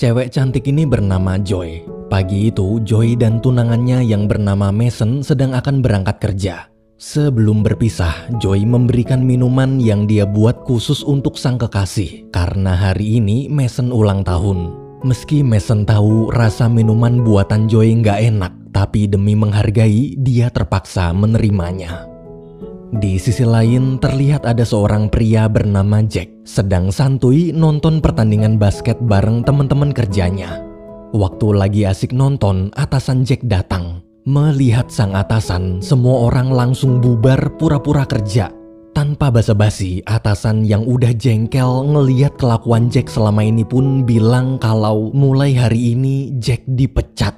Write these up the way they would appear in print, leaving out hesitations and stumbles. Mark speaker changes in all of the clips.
Speaker 1: Cewek cantik ini bernama Joy. Pagi itu, Joy dan tunangannya yang bernama Mason sedang akan berangkat kerja. Sebelum berpisah, Joy memberikan minuman yang dia buat khusus untuk sang kekasih. Karena hari ini Mason ulang tahun. Meski Mason tahu rasa minuman buatan Joy nggak enak, tapi demi menghargai, dia terpaksa menerimanya. Di sisi lain, terlihat ada seorang pria bernama Jack sedang santuy nonton pertandingan basket bareng teman-teman kerjanya. Waktu lagi asik nonton, atasan Jack datang. Melihat sang atasan, semua orang langsung bubar pura-pura kerja. Tanpa basa-basi, atasan yang udah jengkel ngelihat kelakuan Jack selama ini pun bilang kalau mulai hari ini Jack dipecat.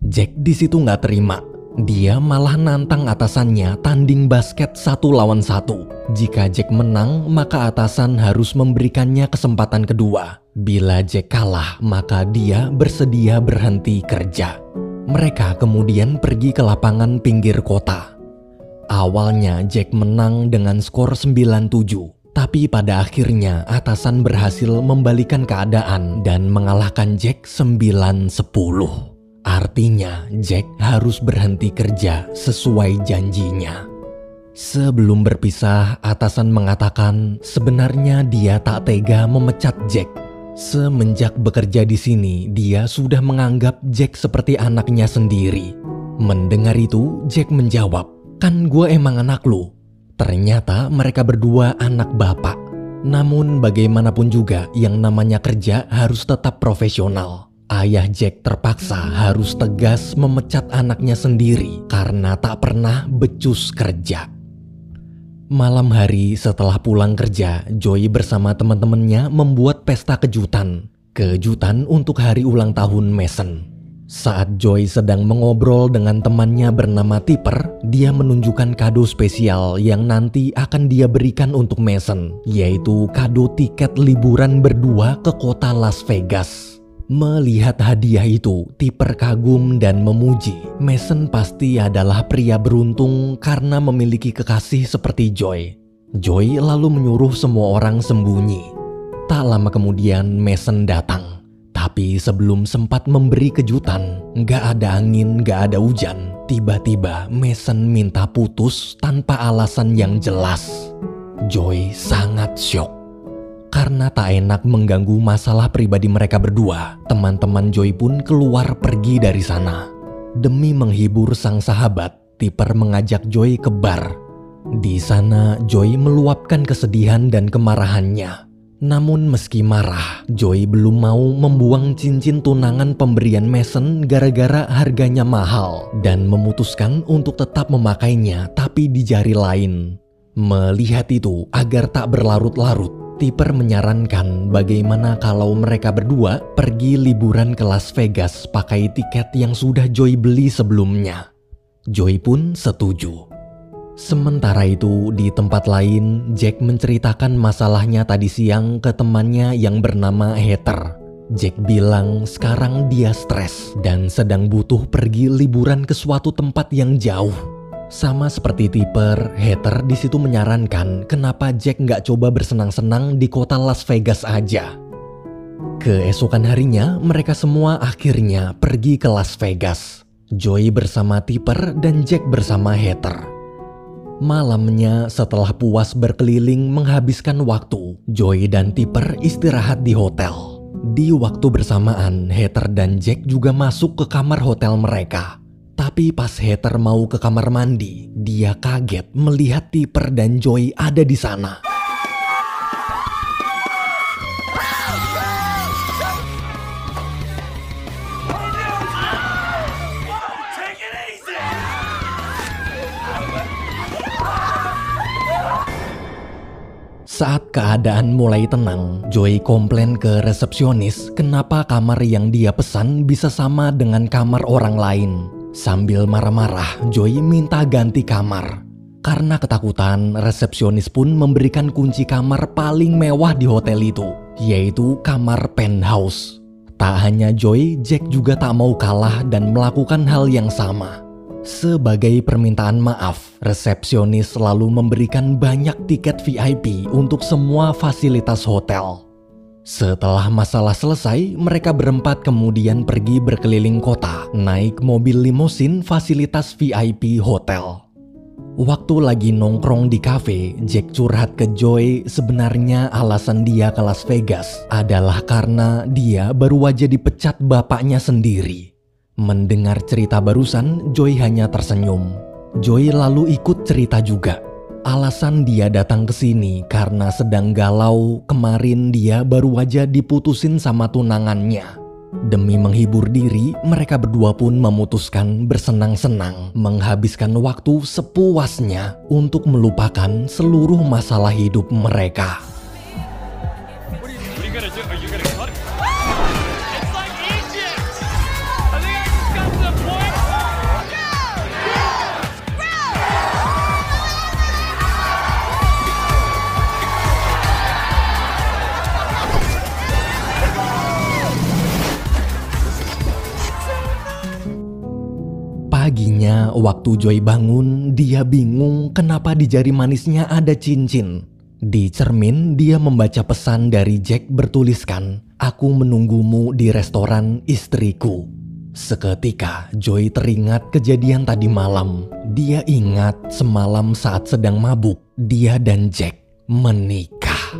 Speaker 1: Jack di situ nggak terima. Dia malah nantang atasannya tanding basket 1 lawan 1. Jika Jack menang, maka atasan harus memberikannya kesempatan kedua. Bila Jack kalah, maka dia bersedia berhenti kerja. Mereka kemudian pergi ke lapangan pinggir kota. Awalnya Jack menang dengan skor 9-7. Tapi pada akhirnya atasan berhasil membalikan keadaan dan mengalahkan Jack 9-10. Artinya Jack harus berhenti kerja sesuai janjinya. Sebelum berpisah, atasan mengatakan sebenarnya dia tak tega memecat Jack. Semenjak bekerja di sini, dia sudah menganggap Jack seperti anaknya sendiri. Mendengar itu, Jack menjawab, "Kan gue emang anak lu." Ternyata mereka berdua anak bapak. Namun bagaimanapun juga yang namanya kerja harus tetap profesional. Ayah Jack terpaksa harus tegas memecat anaknya sendiri karena tak pernah becus kerja. Malam hari setelah pulang kerja, Joy bersama teman-temannya membuat pesta kejutan. Kejutan untuk hari ulang tahun Mason. Saat Joy sedang mengobrol dengan temannya bernama Tipper, dia menunjukkan kado spesial yang nanti akan dia berikan untuk Mason, yaitu kado tiket liburan berdua ke kota Las Vegas. Melihat hadiah itu, Tipper kagum dan memuji. Mason pasti adalah pria beruntung karena memiliki kekasih seperti Joy. Joy lalu menyuruh semua orang sembunyi. Tak lama kemudian Mason datang. Tapi sebelum sempat memberi kejutan, gak ada angin, gak ada hujan. Tiba-tiba Mason minta putus tanpa alasan yang jelas. Joy sangat syok. Karena tak enak mengganggu masalah pribadi mereka berdua, teman-teman Joy pun keluar pergi dari sana. Demi menghibur sang sahabat, Tipper mengajak Joy ke bar. Di sana, Joy meluapkan kesedihan dan kemarahannya. Namun meski marah, Joy belum mau membuang cincin tunangan pemberian Mason gara-gara harganya mahal dan memutuskan untuk tetap memakainya tapi di jari lain. Melihat itu, agar tak berlarut-larut, Tipper menyarankan bagaimana kalau mereka berdua pergi liburan ke Las Vegas pakai tiket yang sudah Joy beli sebelumnya. Joy pun setuju. Sementara itu di tempat lain, Jack menceritakan masalahnya tadi siang ke temannya yang bernama Heather. Jack bilang sekarang dia stres dan sedang butuh pergi liburan ke suatu tempat yang jauh. Sama seperti Tipper, Heather di situ menyarankan kenapa Jack nggak coba bersenang-senang di kota Las Vegas aja. Keesokan harinya, mereka semua akhirnya pergi ke Las Vegas. Joy bersama Tipper dan Jack bersama Heather. Malamnya, setelah puas berkeliling menghabiskan waktu, Joy dan Tipper istirahat di hotel. Di waktu bersamaan, Heather dan Jack juga masuk ke kamar hotel mereka. Tapi pas Heather mau ke kamar mandi, dia kaget melihat Tipper dan Joy ada di sana. Saat keadaan mulai tenang, Joy komplain ke resepsionis kenapa kamar yang dia pesan bisa sama dengan kamar orang lain. Sambil marah-marah, Joy minta ganti kamar. Karena ketakutan, resepsionis pun memberikan kunci kamar paling mewah di hotel itu, yaitu kamar penthouse. Tak hanya Joy, Jack juga tak mau kalah dan melakukan hal yang sama. Sebagai permintaan maaf, resepsionis lalu memberikan banyak tiket VIP untuk semua fasilitas hotel. Setelah masalah selesai, mereka berempat kemudian pergi berkeliling kota, naik mobil limosin fasilitas VIP hotel. Waktu lagi nongkrong di kafe, Jack curhat ke Joy sebenarnya alasan dia ke Las Vegas adalah karena dia baru aja dipecat bapaknya sendiri. Mendengar cerita barusan, Joy hanya tersenyum. Joy lalu ikut cerita juga. Alasan dia datang ke sini karena sedang galau, kemarin dia baru aja diputusin sama tunangannya. Demi menghibur diri, mereka berdua pun memutuskan bersenang-senang menghabiskan waktu sepuasnya untuk melupakan seluruh masalah hidup mereka. Paginya, waktu Joy bangun, dia bingung kenapa di jari manisnya ada cincin. Di cermin, dia membaca pesan dari Jack bertuliskan, "Aku menunggumu di restoran istriku." Seketika, Joy teringat kejadian tadi malam. Dia ingat semalam saat sedang mabuk, dia dan Jack menikah.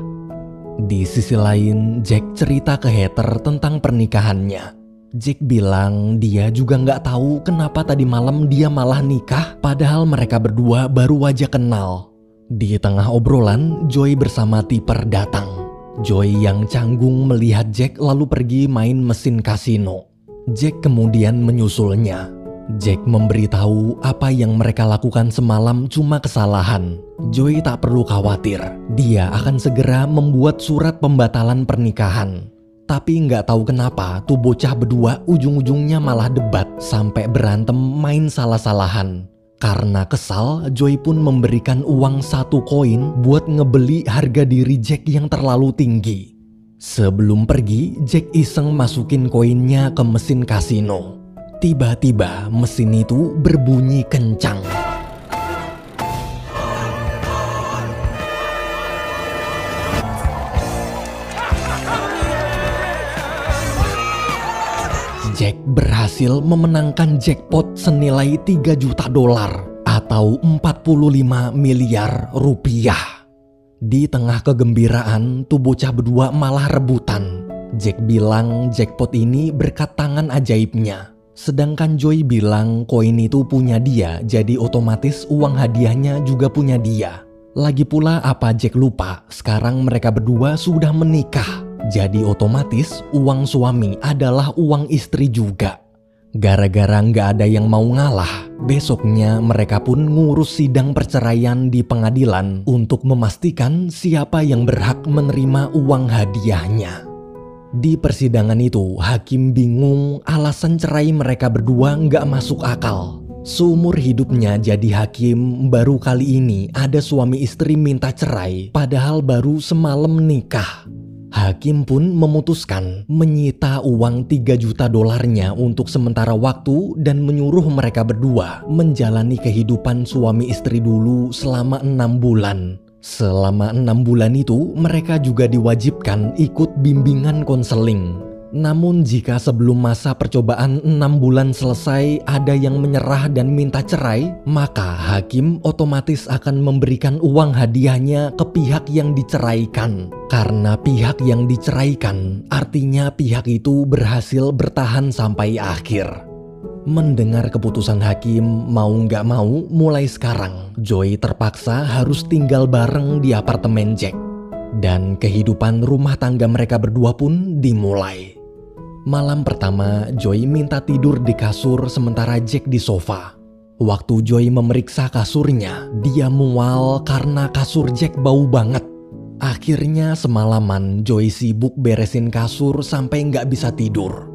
Speaker 1: Di sisi lain, Jack cerita ke Heather tentang pernikahannya. Jack bilang dia juga nggak tahu kenapa tadi malam dia malah nikah padahal mereka berdua baru aja kenal. Di tengah obrolan, Joy bersama Tipper datang. Joy yang canggung melihat Jack lalu pergi main mesin kasino. Jack kemudian menyusulnya. Jack memberitahu apa yang mereka lakukan semalam cuma kesalahan. Joy tak perlu khawatir, dia akan segera membuat surat pembatalan pernikahan. Tapi nggak tahu kenapa tuh bocah berdua ujung-ujungnya malah debat sampai berantem main salah-salahan. Karena kesal, Joy pun memberikan uang 1 koin buat ngebeli harga diri Jack yang terlalu tinggi. Sebelum pergi, Jack iseng masukin koinnya ke mesin kasino. Tiba-tiba mesin itu berbunyi kencang. Jack berhasil memenangkan jackpot senilai 3 juta dolar atau 45 miliar rupiah. Di tengah kegembiraan, tuh bocah berdua malah rebutan. Jack bilang jackpot ini berkat tangan ajaibnya. Sedangkan Joy bilang koin itu punya dia, jadi otomatis uang hadiahnya juga punya dia. Lagi pula apa Jack lupa, sekarang mereka berdua sudah menikah. Jadi otomatis uang suami adalah uang istri juga. Gara-gara nggak ada yang mau ngalah, besoknya mereka pun ngurus sidang perceraian di pengadilan untuk memastikan siapa yang berhak menerima uang hadiahnya. Di persidangan itu, hakim bingung alasan cerai mereka berdua nggak masuk akal. Seumur hidupnya jadi hakim, baru kali ini ada suami istri minta cerai padahal baru semalam nikah. Hakim pun memutuskan menyita uang 3 juta dolarnya untuk sementara waktu dan menyuruh mereka berdua menjalani kehidupan suami istri dulu selama 6 bulan. Selama 6 bulan itu mereka juga diwajibkan ikut bimbingan konseling. Namun jika sebelum masa percobaan 6 bulan selesai ada yang menyerah dan minta cerai, maka hakim otomatis akan memberikan uang hadiahnya ke pihak yang diceraikan. Karena pihak yang diceraikan artinya pihak itu berhasil bertahan sampai akhir. Mendengar keputusan hakim, mau nggak mau mulai sekarang Joy terpaksa harus tinggal bareng di apartemen Jack. Dan kehidupan rumah tangga mereka berdua pun dimulai. Malam pertama, Joy minta tidur di kasur sementara Jack di sofa. Waktu Joy memeriksa kasurnya, dia mual karena kasur Jack bau banget. Akhirnya semalaman Joy sibuk beresin kasur sampai nggak bisa tidur.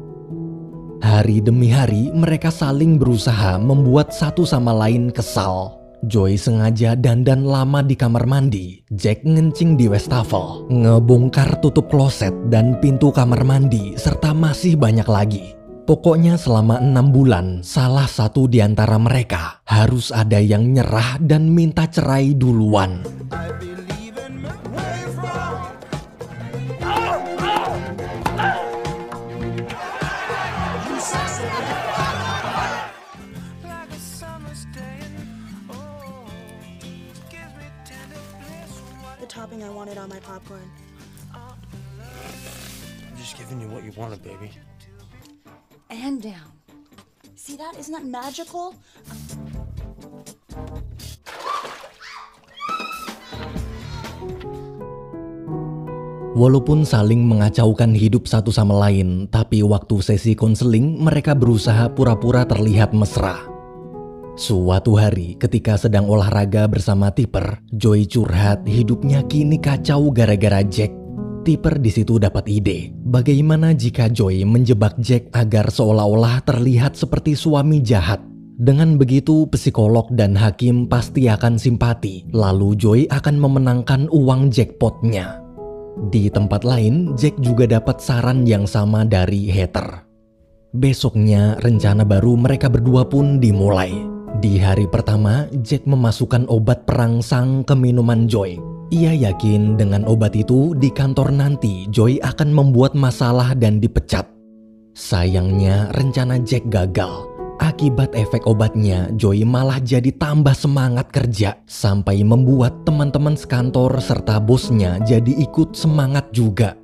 Speaker 1: Hari demi hari mereka saling berusaha membuat satu sama lain kesal. Joy sengaja dandan lama di kamar mandi. Jack ngencing di wastafel, ngebongkar tutup kloset dan pintu kamar mandi, serta masih banyak lagi. Pokoknya selama 6 bulan, salah satu di antara mereka harus ada yang nyerah dan minta cerai duluan.
Speaker 2: everything I wanted on my popcorn.
Speaker 3: I'm just giving you what you wanted, baby.
Speaker 2: And down. See that? Isn't that magical?
Speaker 1: Walaupun saling mengacaukan hidup satu sama lain, tapi waktu sesi konseling mereka berusaha pura-pura terlihat mesra. Suatu hari ketika sedang olahraga bersama Tipper, Joy curhat hidupnya kini kacau gara-gara Jack. Tipper di situ dapat ide, bagaimana jika Joy menjebak Jack agar seolah-olah terlihat seperti suami jahat. Dengan begitu psikolog dan hakim pasti akan simpati, lalu Joy akan memenangkan uang jackpotnya. Di tempat lain, Jack juga dapat saran yang sama dari Heather. Besoknya, rencana baru mereka berdua pun dimulai. Di hari pertama, Jack memasukkan obat perangsang ke minuman Joy. Ia yakin dengan obat itu di kantor nanti Joy akan membuat masalah dan dipecat. Sayangnya, rencana Jack gagal. Akibat efek obatnya, Joy malah jadi tambah semangat kerja sampai membuat teman-teman sekantor serta bosnya jadi ikut semangat juga.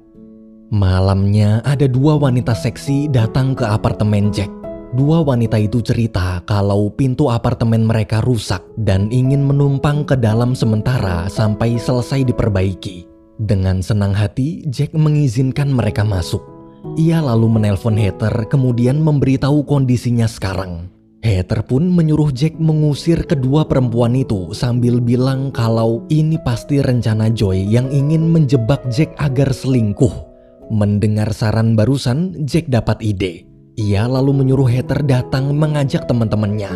Speaker 1: Malamnya ada dua wanita seksi datang ke apartemen Jack. Dua wanita itu cerita kalau pintu apartemen mereka rusak dan ingin menumpang ke dalam sementara sampai selesai diperbaiki. Dengan senang hati, Jack mengizinkan mereka masuk. Ia lalu menelpon Heather kemudian memberitahu kondisinya sekarang. Heather pun menyuruh Jack mengusir kedua perempuan itu sambil bilang kalau ini pasti rencana Joy yang ingin menjebak Jack agar selingkuh. Mendengar saran barusan, Jack dapat ide. Ia lalu menyuruh Heather datang mengajak teman-temannya.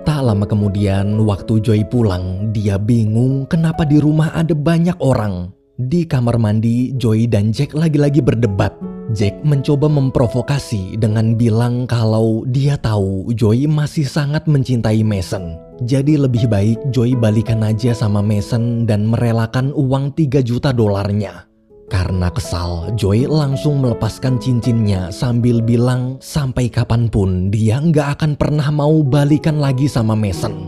Speaker 1: Tak lama kemudian, waktu Joy pulang, dia bingung kenapa di rumah ada banyak orang. Di kamar mandi, Joy dan Jack lagi-lagi berdebat. Jack mencoba memprovokasi dengan bilang kalau dia tahu Joy masih sangat mencintai Mason. Jadi lebih baik Joy balikan aja sama Mason dan merelakan uang 3 juta dolarnya. Karena kesal, Joy langsung melepaskan cincinnya sambil bilang sampai kapanpun dia nggak akan pernah mau balikan lagi sama Mason.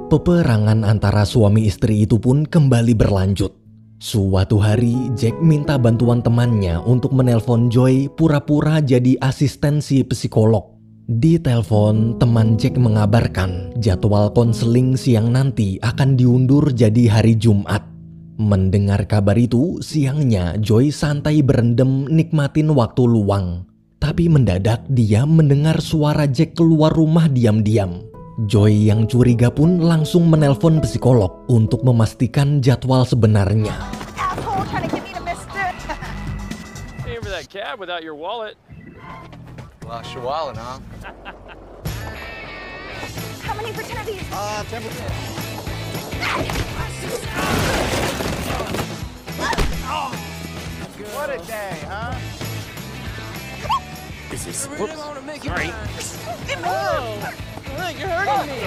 Speaker 1: Peperangan antara suami istri itu pun kembali berlanjut. Suatu hari, Jack minta bantuan temannya untuk menelpon Joy pura-pura jadi asisten si psikolog. Di telepon, teman Jack mengabarkan jadwal konseling siang nanti akan diundur jadi hari Jumat. Mendengar kabar itu, siangnya Joy santai berendam nikmatin waktu luang. Tapi mendadak dia mendengar suara Jack keluar rumah diam-diam. Joy yang curiga pun langsung menelpon psikolog untuk memastikan jadwal sebenarnya.
Speaker 4: Asshole trying to get me to miss it. Paying for that cab without your wallet.
Speaker 3: Lost your wallet, huh?
Speaker 4: How many for 10 of these?
Speaker 3: 10%.
Speaker 4: What a day, huh?
Speaker 3: Is this...
Speaker 4: Whoops. Sorry. Whoa! Look, you're hurting me.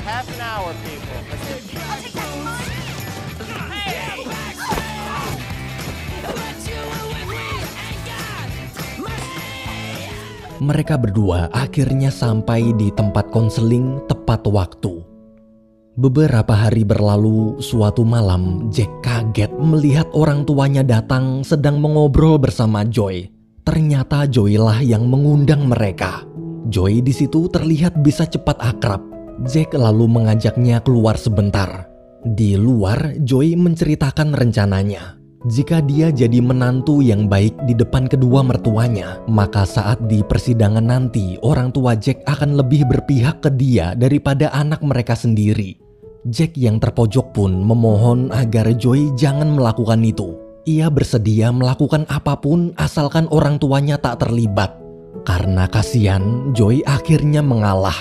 Speaker 4: Half an hour, people. I'll take that.
Speaker 1: Mereka berdua akhirnya sampai di tempat konseling tepat waktu. Beberapa hari berlalu, suatu malam Jack kaget melihat orang tuanya datang sedang mengobrol bersama Joy. Ternyata Joy lah yang mengundang mereka. Joy di situ terlihat bisa cepat akrab. Jack lalu mengajaknya keluar sebentar. Di luar, Joy menceritakan rencananya. Jika dia jadi menantu yang baik di depan kedua mertuanya, maka saat di persidangan nanti orang tua Jack akan lebih berpihak ke dia daripada anak mereka sendiri. Jack yang terpojok pun memohon agar Joy jangan melakukan itu. Ia bersedia melakukan apapun asalkan orang tuanya tak terlibat. Karena kasihan, Joy akhirnya mengalah.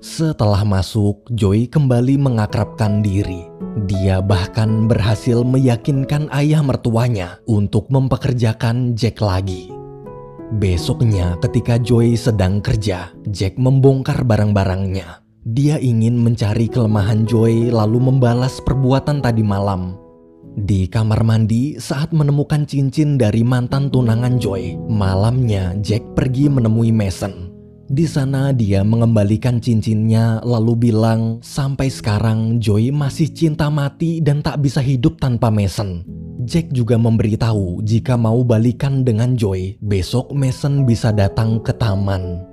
Speaker 1: Setelah masuk, Joy kembali mengakrabkan diri. Dia bahkan berhasil meyakinkan ayah mertuanya untuk mempekerjakan Jack lagi. Besoknya ketika Joy sedang kerja, Jack membongkar barang-barangnya. Dia ingin mencari kelemahan Joy lalu membalas perbuatan tadi malam. Di kamar mandi saat menemukan cincin dari mantan tunangan Joy, malamnya Jack pergi menemui Mason. Di sana dia mengembalikan cincinnya lalu bilang sampai sekarang Joy masih cinta mati dan tak bisa hidup tanpa Mason. Jack juga memberitahu jika mau balikan dengan Joy, besok Mason bisa datang ke taman.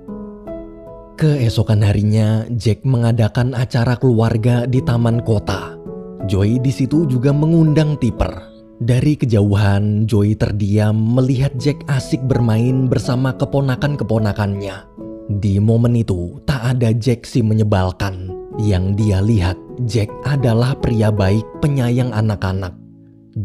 Speaker 1: Keesokan harinya, Jack mengadakan acara keluarga di taman kota. Joy di situ juga mengundang Tipper. Dari kejauhan, Joy terdiam melihat Jack asik bermain bersama keponakan-keponakannya. Di momen itu, tak ada Jack si menyebalkan. Yang dia lihat, Jack adalah pria baik penyayang anak-anak.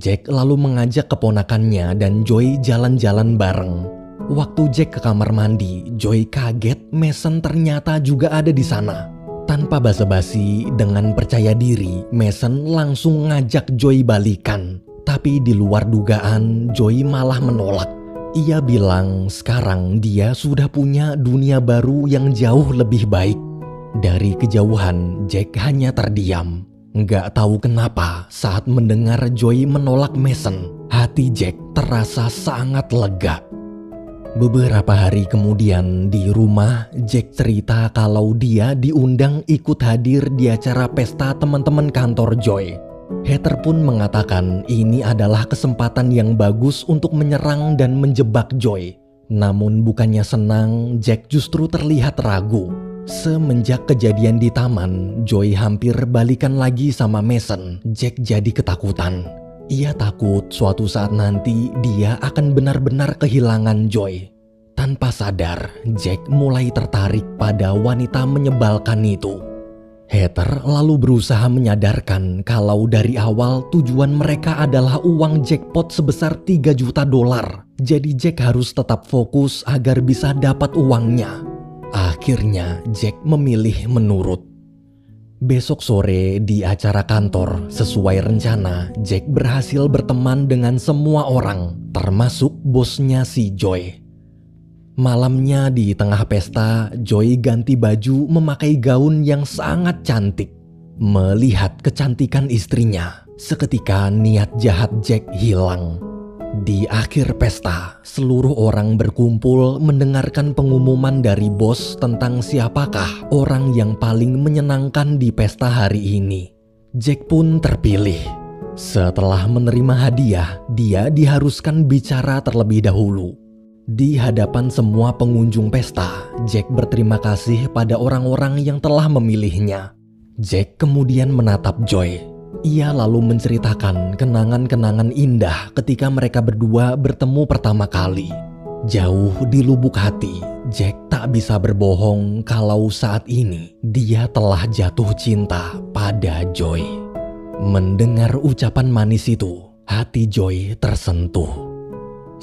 Speaker 1: Jack lalu mengajak keponakannya dan Joy jalan-jalan bareng. Waktu Jack ke kamar mandi, Joy kaget Mason ternyata juga ada di sana. Tanpa basa-basi, dengan percaya diri, Mason langsung ngajak Joy balikan. Tapi di luar dugaan, Joy malah menolak. Ia bilang sekarang dia sudah punya dunia baru yang jauh lebih baik. Dari kejauhan, Jack hanya terdiam. Nggak tahu kenapa saat mendengar Joy menolak Mason, hati Jack terasa sangat lega. Beberapa hari kemudian di rumah, Jack cerita kalau dia diundang ikut hadir di acara pesta teman-teman kantor Joy. Heather pun mengatakan ini adalah kesempatan yang bagus untuk menyerang dan menjebak Joy. Namun bukannya senang, Jack justru terlihat ragu. Semenjak kejadian di taman, Joy hampir balikan lagi sama Mason. Jack jadi ketakutan. Ia takut suatu saat nanti dia akan benar-benar kehilangan Joy. Tanpa sadar, Jack mulai tertarik pada wanita menyebalkan itu. Heather lalu berusaha menyadarkan kalau dari awal tujuan mereka adalah uang jackpot sebesar $3 juta. Jadi Jack harus tetap fokus agar bisa dapat uangnya. Akhirnya Jack memilih menurut. Besok sore di acara kantor, sesuai rencana, Jack berhasil berteman dengan semua orang, termasuk bosnya si Joy. Malamnya di tengah pesta, Joy ganti baju memakai gaun yang sangat cantik. Melihat kecantikan istrinya, seketika niat jahat Jack hilang. Di akhir pesta, seluruh orang berkumpul mendengarkan pengumuman dari bos tentang siapakah orang yang paling menyenangkan di pesta hari ini. Jack pun terpilih. Setelah menerima hadiah, dia diharuskan bicara terlebih dahulu. Di hadapan semua pengunjung pesta, Jack berterima kasih pada orang-orang yang telah memilihnya. Jack kemudian menatap Joy. Ia lalu menceritakan kenangan-kenangan indah ketika mereka berdua bertemu pertama kali. Jauh di lubuk hati, Jack tak bisa berbohong kalau saat ini dia telah jatuh cinta pada Joy. Mendengar ucapan manis itu, hati Joy tersentuh.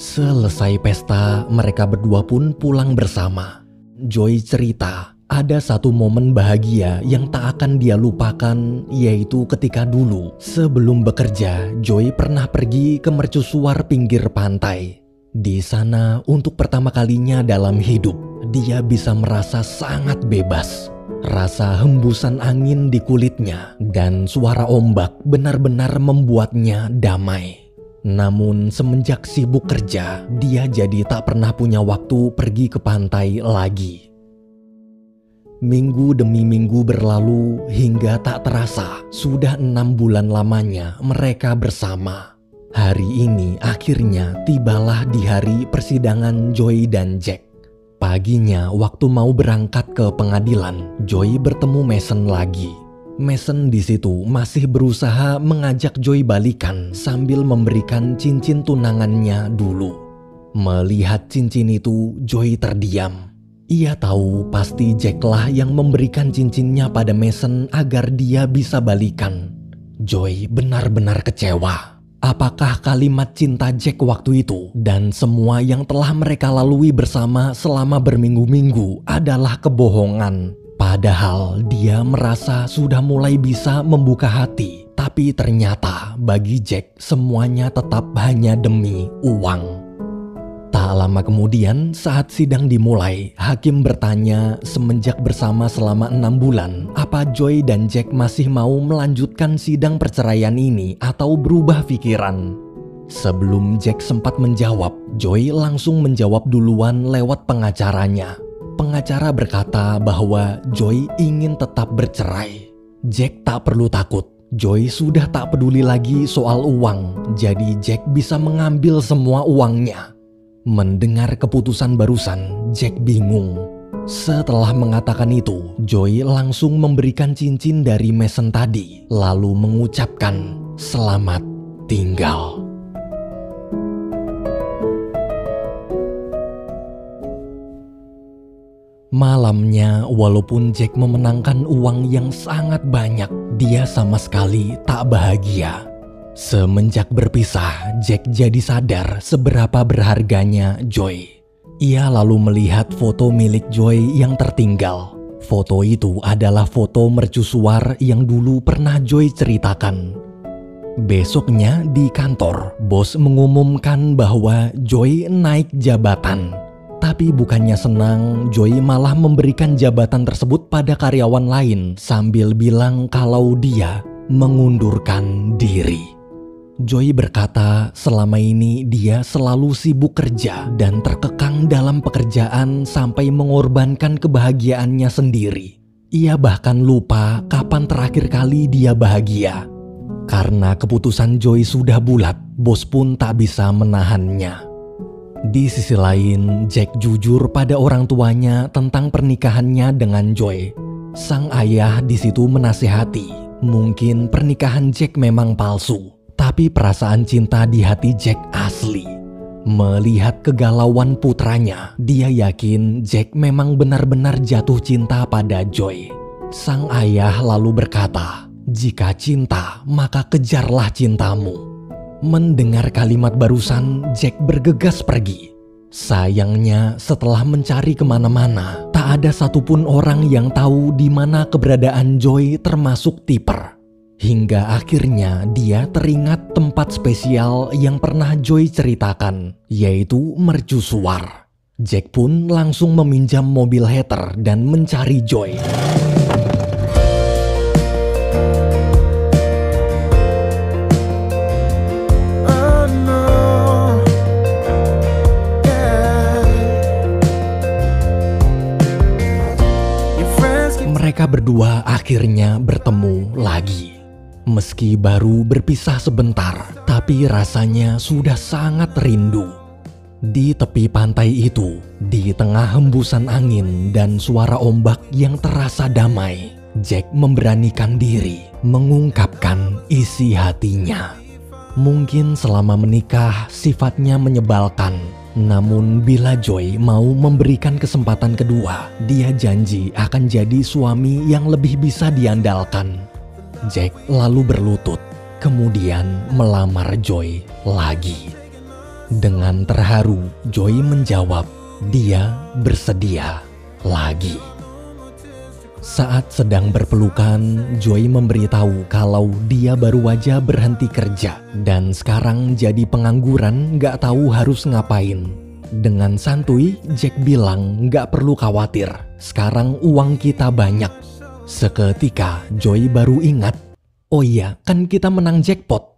Speaker 1: Selesai pesta, mereka berdua pun pulang bersama. Joy cerita, ada satu momen bahagia yang tak akan dia lupakan, yaitu ketika dulu, sebelum bekerja, Joy pernah pergi ke mercusuar pinggir pantai. Di sana, untuk pertama kalinya dalam hidup, dia bisa merasa sangat bebas. Rasa hembusan angin di kulitnya dan suara ombak benar-benar membuatnya damai. Namun semenjak sibuk kerja, dia jadi tak pernah punya waktu pergi ke pantai lagi. Minggu demi minggu berlalu hingga tak terasa sudah 6 bulan lamanya mereka bersama. Hari ini akhirnya tibalah di hari persidangan Joy dan Jack. Paginya waktu mau berangkat ke pengadilan, Joy bertemu Mason lagi. Mason di situ masih berusaha mengajak Joy balikan sambil memberikan cincin tunangannya dulu. Melihat cincin itu, Joy terdiam. Ia tahu pasti Jack lah yang memberikan cincinnya pada Mason agar dia bisa balikan. Joy benar-benar kecewa. Apakah kalimat cinta Jack waktu itu dan semua yang telah mereka lalui bersama selama berminggu-minggu adalah kebohongan? Padahal dia merasa sudah mulai bisa membuka hati, tapi ternyata bagi Jack semuanya tetap hanya demi uang. Tak lama kemudian saat sidang dimulai, hakim bertanya semenjak bersama selama 6 bulan, apa Joy dan Jack masih mau melanjutkan sidang perceraian ini atau berubah pikiran? Sebelum Jack sempat menjawab, Joy langsung menjawab duluan lewat pengacaranya. Pengacara berkata bahwa Joy ingin tetap bercerai. Jack tak perlu takut. Joy sudah tak peduli lagi soal uang, jadi Jack bisa mengambil semua uangnya. Mendengar keputusan barusan, Jack bingung. Setelah mengatakan itu, Joy langsung memberikan cincin dari Mason tadi, lalu mengucapkan selamat tinggal. Malamnya, walaupun Jack memenangkan uang yang sangat banyak, dia sama sekali tak bahagia. Semenjak berpisah, Jack jadi sadar seberapa berharganya Joy. Ia lalu melihat foto milik Joy yang tertinggal. Foto itu adalah foto mercusuar yang dulu pernah Joy ceritakan. Besoknya di kantor, bos mengumumkan bahwa Joy naik jabatan. Tapi bukannya senang, Joy malah memberikan jabatan tersebut pada karyawan lain sambil bilang kalau dia mengundurkan diri. Joy berkata selama ini dia selalu sibuk kerja dan terkekang dalam pekerjaan sampai mengorbankan kebahagiaannya sendiri. Ia bahkan lupa kapan terakhir kali dia bahagia. Karena keputusan Joy sudah bulat, bos pun tak bisa menahannya. Di sisi lain, Jack jujur pada orang tuanya tentang pernikahannya dengan Joy. Sang ayah di situ menasihati, mungkin pernikahan Jack memang palsu, tapi perasaan cinta di hati Jack asli. Melihat kegalauan putranya, dia yakin Jack memang benar-benar jatuh cinta pada Joy. Sang ayah lalu berkata, "Jika cinta, maka kejarlah cintamu." Mendengar kalimat barusan, Jack bergegas pergi. Sayangnya, setelah mencari kemana-mana, tak ada satupun orang yang tahu di mana keberadaan Joy termasuk Tipper. Hingga akhirnya dia teringat tempat spesial yang pernah Joy ceritakan, yaitu mercusuar. Jack pun langsung meminjam mobil Heather dan mencari Joy. Mereka berdua akhirnya bertemu lagi. Meski baru berpisah sebentar, tapi rasanya sudah sangat rindu. Di tepi pantai itu, di tengah hembusan angin dan suara ombak yang terasa damai, Jack memberanikan diri mengungkapkan isi hatinya. Mungkin selama menikah sifatnya menyebalkan. Namun bila Joy mau memberikan kesempatan kedua, dia janji akan jadi suami yang lebih bisa diandalkan. Jack lalu berlutut, kemudian melamar Joy lagi. Dengan terharu, Joy menjawab, dia bersedia lagi. Saat sedang berpelukan, Joy memberitahu kalau dia baru aja berhenti kerja dan sekarang jadi pengangguran gak tahu harus ngapain. Dengan santuy, Jack bilang gak perlu khawatir, sekarang uang kita banyak. Seketika Joy baru ingat, oh iya kan kita menang jackpot.